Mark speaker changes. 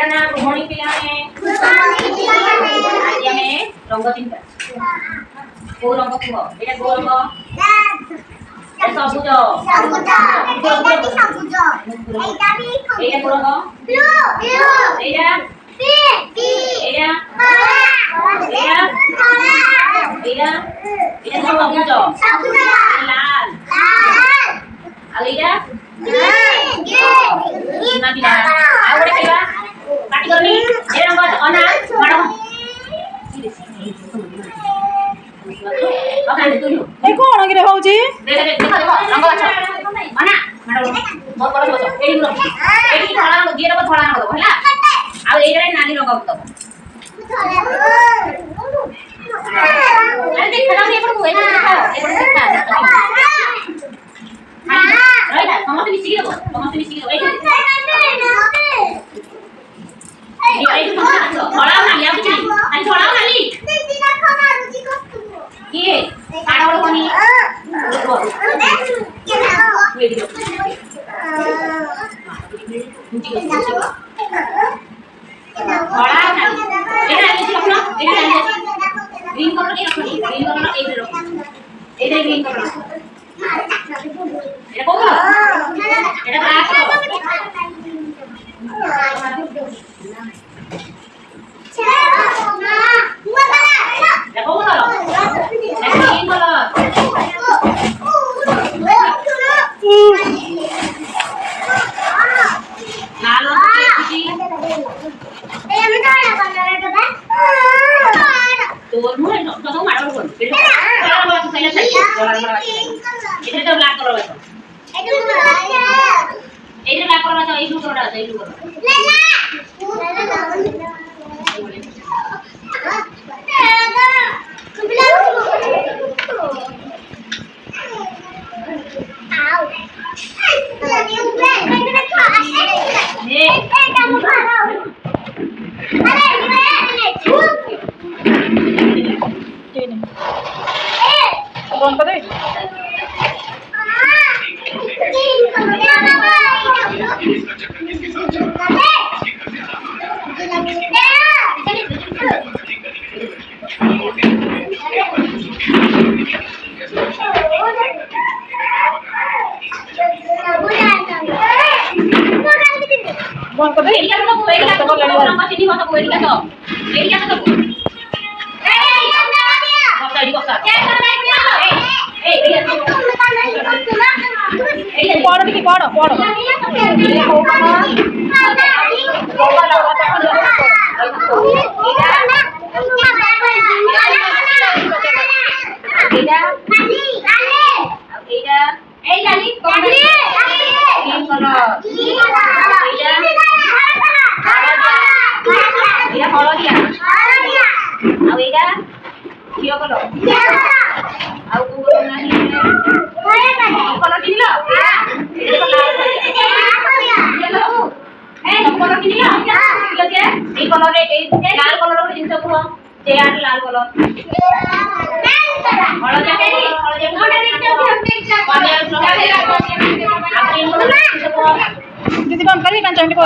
Speaker 1: ନା ଭଉଣୀ ପିଲାମାନେ ଆଜି ଆମେ ରଙ୍ଗ ଚିନ୍ତା କୋଉ ରଙ୍ଗ କୁହ ଏଇଟା କୋଉ ରଙ୍ଗ ସବୁଜ ସବୁଜ ଏଇଟା କୋଉ ରଙ୍ଗ ବ୍ଲୁ ଏଇଟା ପିଙ୍କ ଏଇଟା ଏଇଟା ଏଇଟା ଏଇଟା ସବୁଜ ଲାଲ ଆଉ ଏଇଟା ସୁନା ପିଲା ଆଉ ଗୋଟେ ଖେଳିବା କାଟି କରନି ଏ ରଙ୍ଗ ଅନା ମାଡ
Speaker 2: ଏ କଣ କିରେ ହଉଛି
Speaker 1: ରଙ୍ଗ ଗଛ ଅନା ମାଡ ମୋର ବଡ ଗଛ ଏଇଠି ରଖ ଏଇଠି ଧଳା ରଙ୍ଗ ଦିଏ ରଙ୍ଗ ଧଳା ରଙ୍ଗ ହେଲା ଆଉ ଏଇଟା ନାଲି ରଙ୍ଗ ଦବ ଆରେ ଦେଖା ଯାଉନି ଏପଟକୁ ଏପଟକୁ ଦେଖା ରହିଲା ସମସ୍ତେ ମିଶିକି ଦେବ ଏଇଠି ଧଳା ନାଲି ଆଉ କିଛି ନାହିଁ ଧଳା ନାଲି କିଏ କାଣ ବଡ଼ କନି ଧଳା ନାଲି ଏଇଟା କିଛି ରଖୁନ ଏଇଟା ଗ୍ରୀନ କଲର କେ ରଖନି ଗ୍ରୀନ କଲର ଏଇଠି ରଖ ଏଇଟା ଗ୍ରୀନ କଲର এটা কোন এটা ব্ল্যাক তোর মুখে তো মারো কোন এটা তো সাইলেন্ট এটা তো ব্ল্যাক কালার আছে এইটা ব্ল্যাক কালার আছে এই ব্লু কালার আছে এই ব্লু কালার
Speaker 2: बंद कर दे बंद कर दे
Speaker 1: एरिया तो एरिया तो नंबर चिनी हो तो एरिया तो ए बता दी बता ए एरिया तो
Speaker 2: पढ़ देखी पढ़
Speaker 1: लाल कलर जिन सब चेयर लाल कलर हलदिया
Speaker 2: दीदी बंद करी 5 मिनट